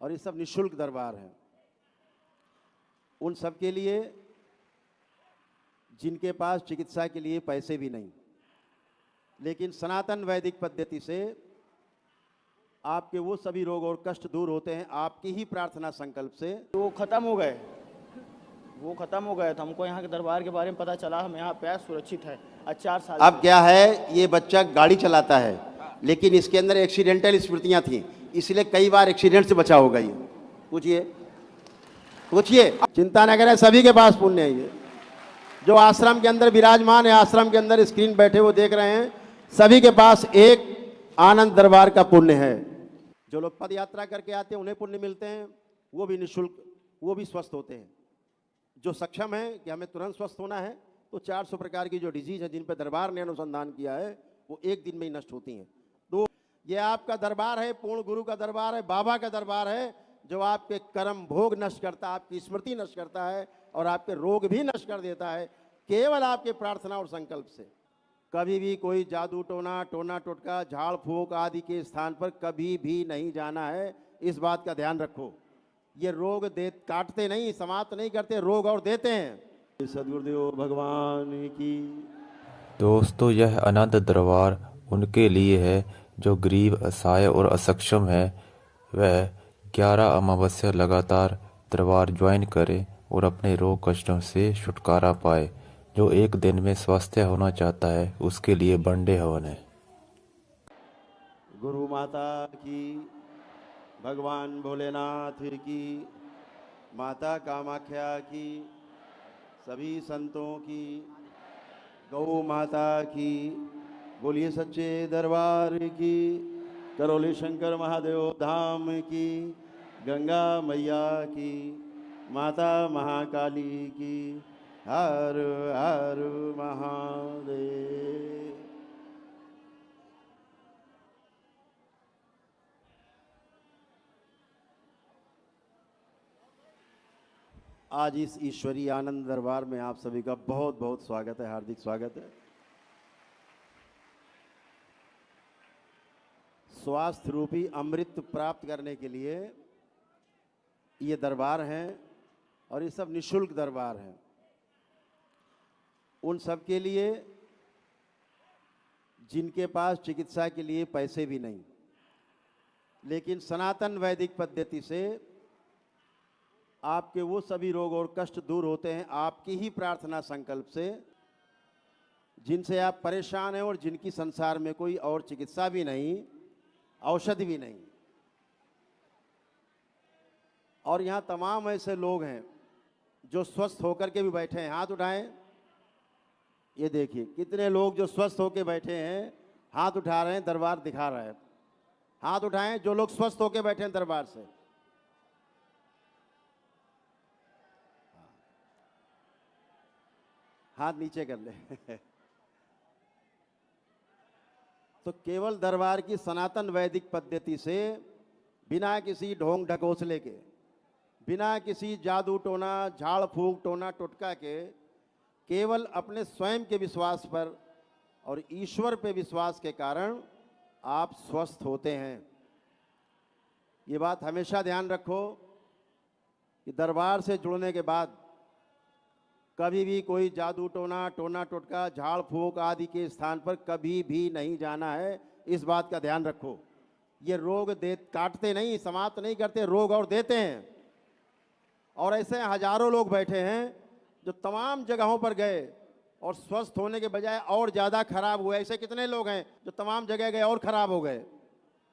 और ये सब निःशुल्क दरबार है उन सब के लिए जिनके पास चिकित्सा के लिए पैसे भी नहीं, लेकिन सनातन वैदिक पद्धति से आपके वो सभी रोग और कष्ट दूर होते हैं आपकी ही प्रार्थना संकल्प से। वो ख़त्म हो गए, तो हमको यहाँ के दरबार के बारे में पता चला, हम यहाँ पे सुरक्षित है। 4 साल अब क्या है, ये बच्चा गाड़ी चलाता है लेकिन इसके अंदर एक्सीडेंटल स्मृतियाँ थी, इसलिए कई बार एक्सीडेंट से बचा होगा। ये पूछिए, चिंता न करें, सभी के पास पुण्य है। ये जो आश्रम के अंदर विराजमान है, आश्रम के अंदर स्क्रीन बैठे वो देख रहे हैं, सभी के पास एक आनंद दरबार का पुण्य है। जो लोग पद यात्रा करके आते हैं उन्हें पुण्य मिलते हैं, वो भी निःशुल्क, वो भी स्वस्थ होते हैं। जो सक्षम है कि हमें तुरंत स्वस्थ होना है तो 400 प्रकार की जो डिजीज है जिन पर दरबार ने अनुसंधान किया है वो एक दिन में ही नष्ट होती हैं। तो ये आपका दरबार है, पूर्ण गुरु का दरबार है, बाबा का दरबार है, जो आपके कर्म भोग नष्ट करता है, आपकी स्मृति नष्ट करता है और आपके रोग भी नष्ट कर देता है, केवल आपके प्रार्थना और संकल्प से। कभी भी कोई जादू टोना, टोना टोटका, झाड़ फूक आदि के स्थान पर कभी भी नहीं जाना है, इस बात का ध्यान रखो। ये रोग काटते नहीं, समाप्त नहीं करते, रोग और देते हैं। सदगुरुदेव भगवान की। दोस्तों, यह अनंत दरबार उनके लिए है जो गरीब, असहाय और असक्षम है। वह 11 अमावस्या लगातार दरबार ज्वाइन करे और अपने रोग कष्टों से छुटकारा पाए। जो एक दिन में स्वस्थ होना चाहता है उसके लिए बंडे हवन है। गुरु माता की, भगवान भोलेनाथ की, माता कामाख्या की, सभी संतों की, गौ माता की, बोलिए सच्चे दरबार की, करौली शंकर महादेव धाम की, गंगा मैया की, माता महाकाली की, हर हर महादेव। आज इस ईश्वरीय आनंद दरबार में आप सभी का बहुत बहुत स्वागत है, हार्दिक स्वागत है। स्वास्थ्य रूपी अमृत प्राप्त करने के लिए ये दरबार हैं और ये सब निःशुल्क दरबार हैं उन सब के लिए जिनके पास चिकित्सा के लिए पैसे भी नहीं, लेकिन सनातन वैदिक पद्धति से आपके वो सभी रोग और कष्ट दूर होते हैं आपकी ही प्रार्थना संकल्प से। जिनसे आप परेशान हैं और जिनकी संसार में कोई और चिकित्सा भी नहीं, औषधि भी नहीं। और यहाँ तमाम ऐसे लोग हैं जो स्वस्थ होकर के भी बैठे हैं, हाथ उठाएं। ये देखिए कितने लोग जो स्वस्थ होकर बैठे हैं, हाथ उठा रहे हैं, दरबार दिखा रहा है। हाथ उठाएं जो लोग स्वस्थ होकर बैठे हैं दरबार से। हाथ नीचे कर ले। तो केवल दरबार की सनातन वैदिक पद्धति से, बिना किसी ढोंग ढकोसले के, बिना किसी जादू टोना, झाड़ फूक, टोना टोटका के, केवल अपने स्वयं के विश्वास पर और ईश्वर पे विश्वास के कारण आप स्वस्थ होते हैं। ये बात हमेशा ध्यान रखो कि दरबार से जुड़ने के बाद कभी भी कोई जादू टोना, टोना टोटका, झाड़ फूक आदि के स्थान पर कभी भी नहीं जाना है, इस बात का ध्यान रखो। ये रोग काटते नहीं, समाप्त नहीं करते, रोग और देते हैं। और ऐसे हजारों लोग बैठे हैं जो तमाम जगहों पर गए और स्वस्थ होने के बजाय और ज़्यादा खराब हुए। ऐसे कितने लोग हैं जो तमाम जगह गए और ख़राब हो गए।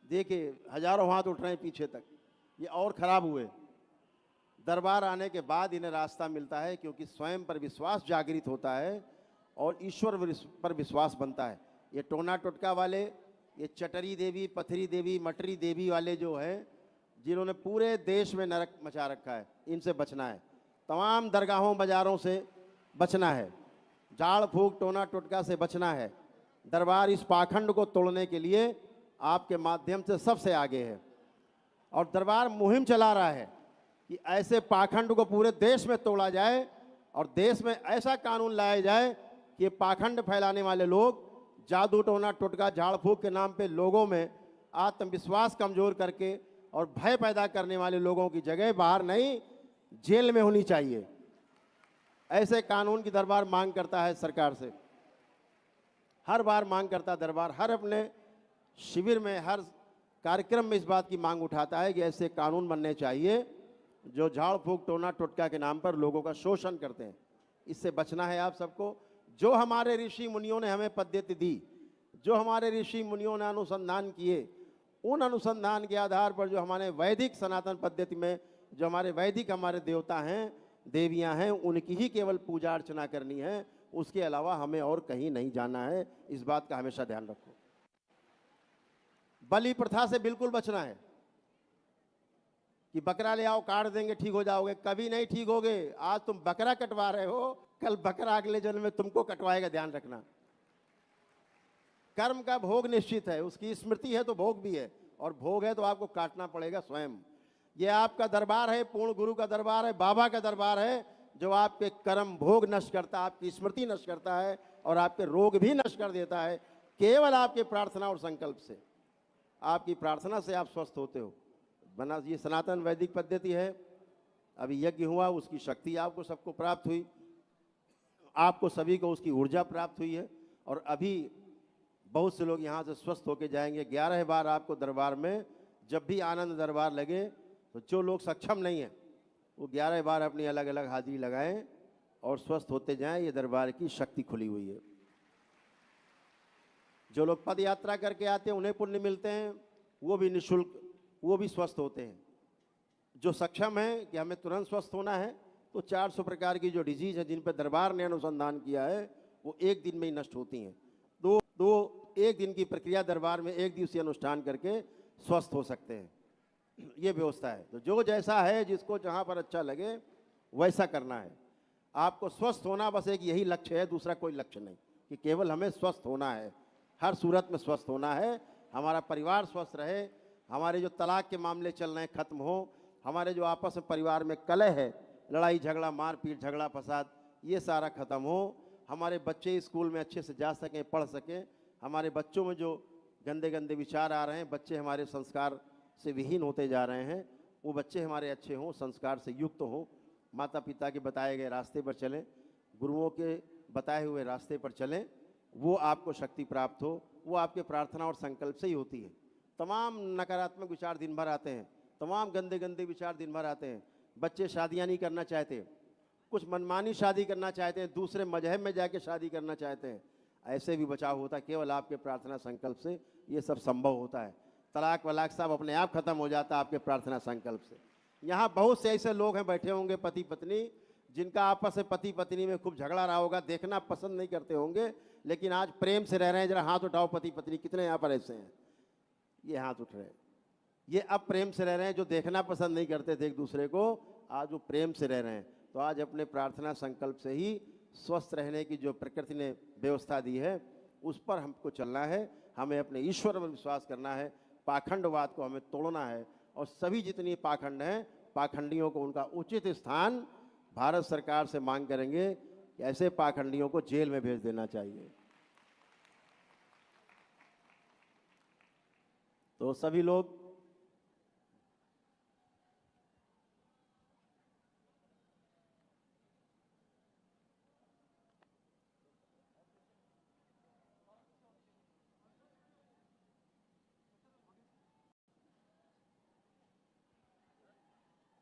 देखिए हजारों हाथ उठ रहे हैं पीछे तक, ये और ख़राब हुए। दरबार आने के बाद इन्हें रास्ता मिलता है, क्योंकि स्वयं पर विश्वास जागृत होता है और ईश्वर पर विश्वास बनता है। ये टोना टोटका वाले, ये चटरी देवी, पथरी देवी, मटरी देवी वाले जो हैं, जिन्होंने पूरे देश में नरक मचा रखा है, इनसे बचना है। तमाम दरगाहों बाज़ारों से बचना है, झाड़ फूक टोना टोटका से बचना है। दरबार इस पाखंड को तोड़ने के लिए आपके माध्यम से सबसे आगे है और दरबार मुहिम चला रहा है कि ऐसे पाखंड को पूरे देश में तोड़ा जाए और देश में ऐसा कानून लाया जाए कि पाखंड फैलाने वाले लोग जादू टोना टोटका झाड़ फूक के नाम पे लोगों में आत्मविश्वास कमज़ोर करके और भय पैदा करने वाले लोगों की जगह बाहर नहीं, जेल में होनी चाहिए। ऐसे कानून की दरबार मांग करता है सरकार से, हर बार मांग करता है दरबार, हर अपने शिविर में, हर कार्यक्रम में इस बात की मांग उठाता है कि ऐसे कानून बनने चाहिए जो झाड़ फूक टोना टोटका के नाम पर लोगों का शोषण करते हैं। इससे बचना है आप सबको। जो हमारे ऋषि मुनियों ने हमें पद्धति दी, जो हमारे ऋषि मुनियों ने अनुसंधान किए, उन अनुसंधान के आधार पर जो हमारे वैदिक सनातन पद्धति में जो हमारे वैदिक हमारे देवता हैं, देवियां हैं, उनकी ही केवल पूजा अर्चना करनी है। उसके अलावा हमें और कहीं नहीं जाना है। इस बात का हमेशा ध्यान रखो। बलि प्रथा से बिल्कुल बचना है कि बकरा ले आओ काट देंगे ठीक हो जाओगे, कभी नहीं ठीक होगे। आज तुम बकरा कटवा रहे हो, कल बकरा अगले जन्म में तुमको कटवाएगा, ध्यान रखना। कर्म का भोग निश्चित है, उसकी स्मृति है तो भोग भी है, और भोग है तो आपको काटना पड़ेगा स्वयं। ये आपका दरबार है, पूर्ण गुरु का दरबार है, बाबा का दरबार है, जो आपके कर्म भोग नष्ट करता है, आपकी स्मृति नष्ट करता है और आपके रोग भी नष्ट कर देता है। केवल आपके प्रार्थना और संकल्प से, आपकी प्रार्थना से आप स्वस्थ होते हो। बना ये सनातन वैदिक पद्धति है। अभी यज्ञ हुआ, उसकी शक्ति आपको सबको प्राप्त हुई, आपको सभी को उसकी ऊर्जा प्राप्त हुई है, और अभी बहुत से लोग यहाँ से स्वस्थ होके जाएंगे। 11 बार आपको दरबार में जब भी आनंद दरबार लगे तो जो लोग सक्षम नहीं हैं वो 11 बार अपनी अलग अलग हाजिरी लगाएं और स्वस्थ होते जाएं। ये दरबार की शक्ति खुली हुई है। जो लोग पद यात्रा करके आते हैं उन्हें पुण्य मिलते हैं, वो भी निःशुल्क, वो भी स्वस्थ होते हैं। जो सक्षम है कि हमें तुरंत स्वस्थ होना है तो 400 प्रकार की जो डिजीज है जिन पर दरबार ने अनुसंधान किया है वो एक दिन में ही नष्ट होती हैं। दो एक दिन की प्रक्रिया दरबार में एक दिवसीय अनुष्ठान करके स्वस्थ हो सकते हैं। ये व्यवस्था है। तो जो जैसा है, जिसको जहाँ पर अच्छा लगे वैसा करना है। आपको स्वस्थ होना बस एक यही लक्ष्य है, दूसरा कोई लक्ष्य नहीं, कि केवल हमें स्वस्थ होना है, हर सूरत में स्वस्थ होना है। हमारा परिवार स्वस्थ रहे, हमारे जो तलाक के मामले चल रहे हैं खत्म हो, हमारे जो आपस में परिवार में कलह है, लड़ाई झगड़ा मारपीट झगड़ा फसाद, ये सारा खत्म हो। हमारे बच्चे स्कूल में अच्छे से जा सकें, पढ़ सकें। हमारे बच्चों में जो गंदे गंदे विचार आ रहे हैं, बच्चे हमारे संस्कार से विहीन होते जा रहे हैं, वो बच्चे हमारे अच्छे हों, संस्कार से युक्त हों, माता पिता के बताए गए रास्ते पर चलें, गुरुओं के बताए हुए रास्ते पर चलें, वो आपको शक्ति प्राप्त हो। वो आपके प्रार्थना और संकल्प से ही होती है। तमाम नकारात्मक विचार दिन भर आते हैं, तमाम गंदे गंदे विचार दिन भर आते हैं। बच्चे शादियाँ नहीं करना चाहते, कुछ मनमानी शादी करना चाहते हैं, दूसरे मजहब में जाके शादी करना चाहते हैं। ऐसे भी बचाव होता है, केवल आपके प्रार्थना संकल्प से ये सब संभव होता है। तलाक वलाक सब अपने आप खत्म हो जाता है आपके प्रार्थना संकल्प से। यहाँ बहुत से ऐसे लोग हैं बैठे होंगे पति पत्नी, जिनका आपस में पति पत्नी में खूब झगड़ा रहा होगा, देखना पसंद नहीं करते होंगे, लेकिन आज प्रेम से रह रहे हैं। जरा हाथ उठाओ पति पत्नी, कितने यहाँ पर ऐसे हैं? ये हाथ उठ रहे हैं। ये अब प्रेम से रह रहे हैं। जो देखना पसंद नहीं करते थे एक दूसरे को, आज वो प्रेम से रह रहे हैं। तो आज अपने प्रार्थना संकल्प से ही स्वस्थ रहने की जो प्रकृति ने व्यवस्था दी है उस पर हमको चलना है। हमें अपने ईश्वर में विश्वास करना है, पाखंडवाद को हमें तोड़ना है, और सभी जितनी पाखंड हैं, पाखंडियों को उनका उचित स्थान भारत सरकार से मांग करेंगे कि ऐसे पाखंडियों को जेल में भेज देना चाहिए। तो सभी लोग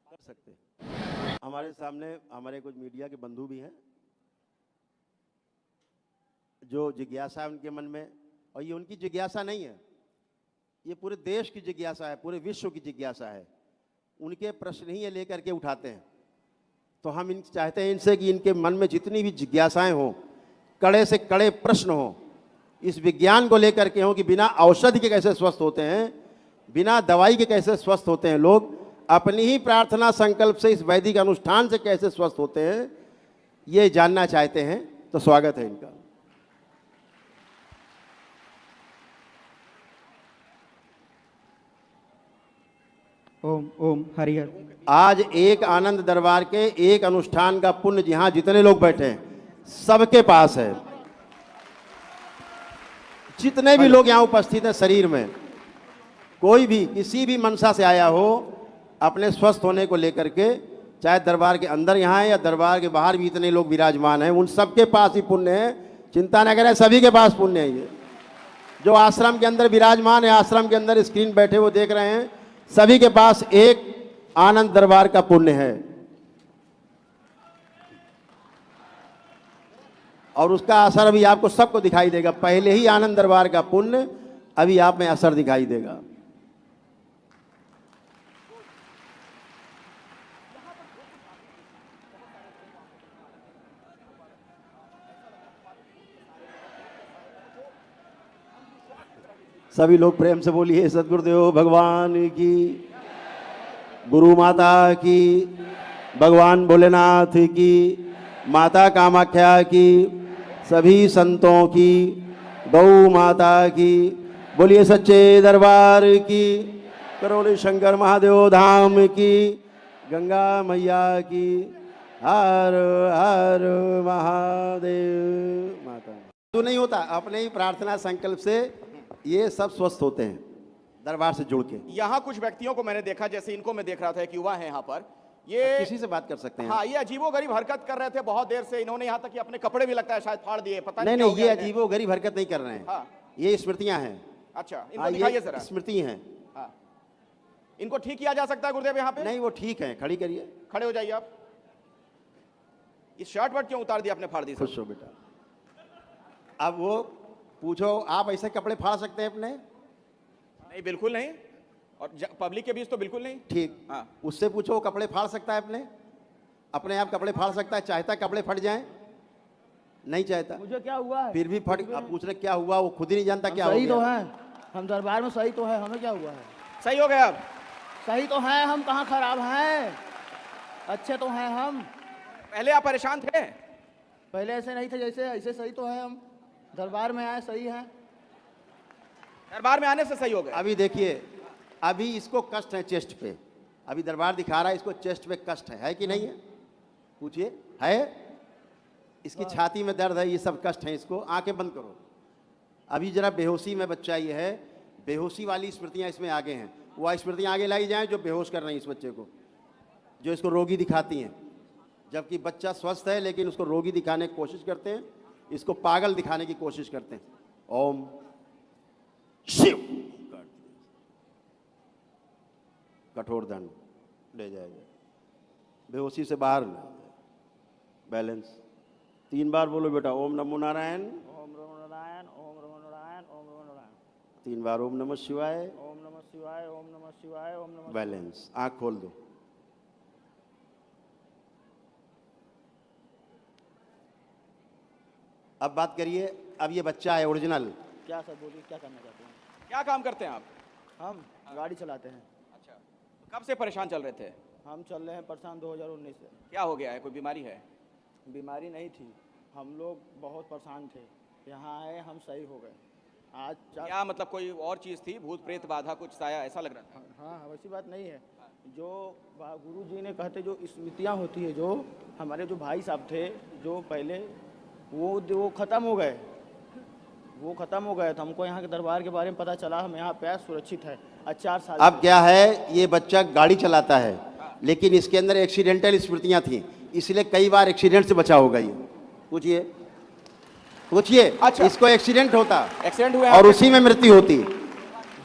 कर सकते हैं। हमारे सामने हमारे कुछ मीडिया के बंधु भी हैं जो जिज्ञासा है उनके मन में, और ये उनकी जिज्ञासा नहीं है, ये पूरे देश की जिज्ञासा है, पूरे विश्व की जिज्ञासा है। उनके प्रश्न ही ये लेकर के उठाते हैं। तो हम चाहते हैं इनसे कि इनके मन में जितनी भी जिज्ञासाएं हों, कड़े से कड़े प्रश्न हों, इस विज्ञान को लेकर के हों कि बिना औषधि के कैसे स्वस्थ होते हैं, बिना दवाई के कैसे स्वस्थ होते हैं लोग, अपनी ही प्रार्थना संकल्प से इस वैदिक अनुष्ठान से कैसे स्वस्थ होते हैं, ये जानना चाहते हैं। तो स्वागत है इनका। ओम ओम हरिहर। आज एक आनंद दरबार के एक अनुष्ठान का पुण्य जहां जितने लोग बैठे हैं सबके पास है। जितने भी लोग यहाँ उपस्थित हैं शरीर में, कोई भी किसी भी मनसा से आया हो अपने स्वस्थ होने को लेकर के, चाहे दरबार के अंदर यहाँ है या दरबार के बाहर भी इतने लोग विराजमान हैं, उन सबके पास ही पुण्य है। चिंता न करें, सभी के पास पुण्य है। ये जो आश्रम के अंदर विराजमान है, आश्रम के अंदर स्क्रीन बैठे वो देख रहे हैं, सभी के पास एक आनंद दरबार का पुण्य है और उसका असर अभी आपको सबको दिखाई देगा। पहले ही आनंद दरबार का पुण्य अभी आप में असर दिखाई देगा। सभी लोग प्रेम से बोलिए सद्गुरुदेव भगवान की, गुरु माता की, भगवान भोलेनाथ की, माता कामाख्या की, सभी संतों की, गौ माता की, बोलिए सच्चे दरबार की, करौली शंकर महादेव धाम की, गंगा मैया की, हर हर महादेव। माता तो नहीं होता, अपने ही प्रार्थना संकल्प से ये सब स्वस्थ होते हैं दरबार से जुड़ के। यहाँ कुछ व्यक्तियों को मैंने देखा, जैसे इनको मैं देख रहा था, एक युवा है यहाँ पर, ये किसी से बात कर सकते हैं। हाँ, ये अजीबोगरीब हरकत कर रहे थे बहुत देर से। इन्होंने यहाँ तक कि अपने कपड़े भी लगता है शायद फाड़ दिए, पता नहीं क्या हो नहीं, गया ये इन्हें। अजीबो गरीब हरकत नहीं कर रहे हैं। हाँ। ये स्मृतियां हैं। अच्छा, हाँ, इनको दिखाइए जरा। स्मृति हैं। हाँ, इनको ठीक किया जा सकता है गुरुदेव यहाँ पे? नहीं, वो ठीक है, खड़ी करिए। खड़े हो जाइए आप। इस शर्ट वर्ट क्यों उतार दिया आपने, फाड़ दी? खुश हो बेटा। अब वो पूछो, आप ऐसे कपड़े फाड़ सकते हैं अपने? नहीं, बिल्कुल नहीं। और पब्लिक के बीच तो बिल्कुल नहीं। ठीक। हाँ। उससे पूछो वो कपड़े फाड़ सकता है अपने आप कपड़े फाड़ सकता है? चाहता है कपड़े फट जाएं? नहीं चाहता। मुझे क्या हुआ है? फिर भी फट। आप पूछ रहे क्या हुआ, वो खुद ही नहीं जानता क्या हो सही तो गया। है, हम दरबार में सही तो है, हमें क्या हुआ है? सही हो गया अब? सही तो है, हम कहाँ खराब हैं, अच्छे तो हैं हम। पहले आप परेशान थे? पहले ऐसे नहीं थे जैसे, ऐसे सही तो है हम। दरबार में आए सही है। दरबार में आने से सही हो गया? अभी देखिए, अभी इसको कष्ट है चेस्ट पे। अभी दरबार दिखा रहा है, इसको चेस्ट पे कष्ट है कि नहीं है? पूछिए, है? इसकी छाती में दर्द है, ये सब कष्ट है इसको। आंखें बंद करो। अभी जरा बेहोशी में बच्चा ये है, बेहोशी वाली स्मृतियां इसमें आगे हैं। वो स्मृतियां आगे लाई जाएं जो बेहोश कर रही हैं इस बच्चे को, जो इसको रोगी दिखाती हैं। जबकि बच्चा स्वस्थ है लेकिन उसको रोगी दिखाने की कोशिश करते हैं, इसको पागल दिखाने की कोशिश करते हैं। ओम शिव, कठोर दंड ले जाएगा, बेहोशी से बाहर। बैलेंस 3 बार बोलो बेटा। ओम नमो नारायण, ओम नमो नारायण, ओम नमो नारायण, ओम नमो नारायण। 3 बार ओम नमः शिवाय। ओम नमः शिवाय, ओम नमः शिवाय, ओम नमः। बैलेंस। आंख खोल दो। अब बात करिए, अब ये बच्चा है ओरिजिनल। क्या सर बोलिए, क्या करना चाहते हैं? क्या काम करते हैं आप? हम गाड़ी चलाते हैं। अच्छा, तो कब से परेशान चल रहे थे? हम चल रहे हैं परेशान 2019 से। क्या हो गया है, कोई बीमारी है? बीमारी नहीं थी, हम लोग बहुत परेशान थे। यहाँ आए, हम सही हो गए। आज क्या मतलब कोई और चीज़ थी, भूत प्रेत बाधा कुछ साया, ऐसा लग रहा था? हाँ, वैसी बात नहीं है। जो गुरु जी ने कहते जो स्मृतियाँ होती है, जो हमारे जो भाई साहब थे जो पहले, वो ख़त्म हो गए। वो ख़त्म हो गए तो हमको यहाँ के दरबार के बारे में पता चला। हम यहाँ पे सुरक्षित है। आज 4 साल। अब क्या है, ये बच्चा गाड़ी चलाता है लेकिन इसके अंदर एक्सीडेंटल स्मृतियां थी, इसलिए कई बार एक्सीडेंट से बचा होगा ये। पूछिए, पूछिए। अच्छा। इसको एक्सीडेंट होता, एक्सीडेंट हुआ और उसी में मृत्यु होती।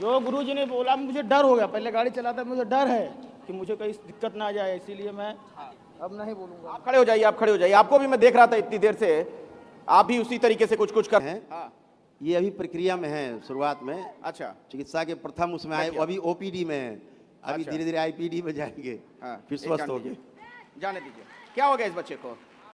जो गुरु जी ने बोला, मुझे डर हो गया। पहले गाड़ी चलाता, मुझे डर है कि मुझे कहीं दिक्कत ना आ जाए, इसीलिए मैं अब नहीं बोलूँगा। आप खड़े हो जाइए, आप खड़े हो जाइए। आपको भी मैं देख रहा था इतनी देर से, आप भी उसी तरीके से कुछ कुछ कर हैं। हाँ। ये अभी प्रक्रिया में है, शुरुआत में। अच्छा, चिकित्सा के प्रथम उसमें आए, वो अभी ओपीडी में है। अभी अच्छा। धीरे धीरे आईपीडी में जाएंगे, हाँ, फिर एक स्वस्थ जान होंगे। दीजिए, जाने दीजिए। क्या हो गया इस बच्चे को?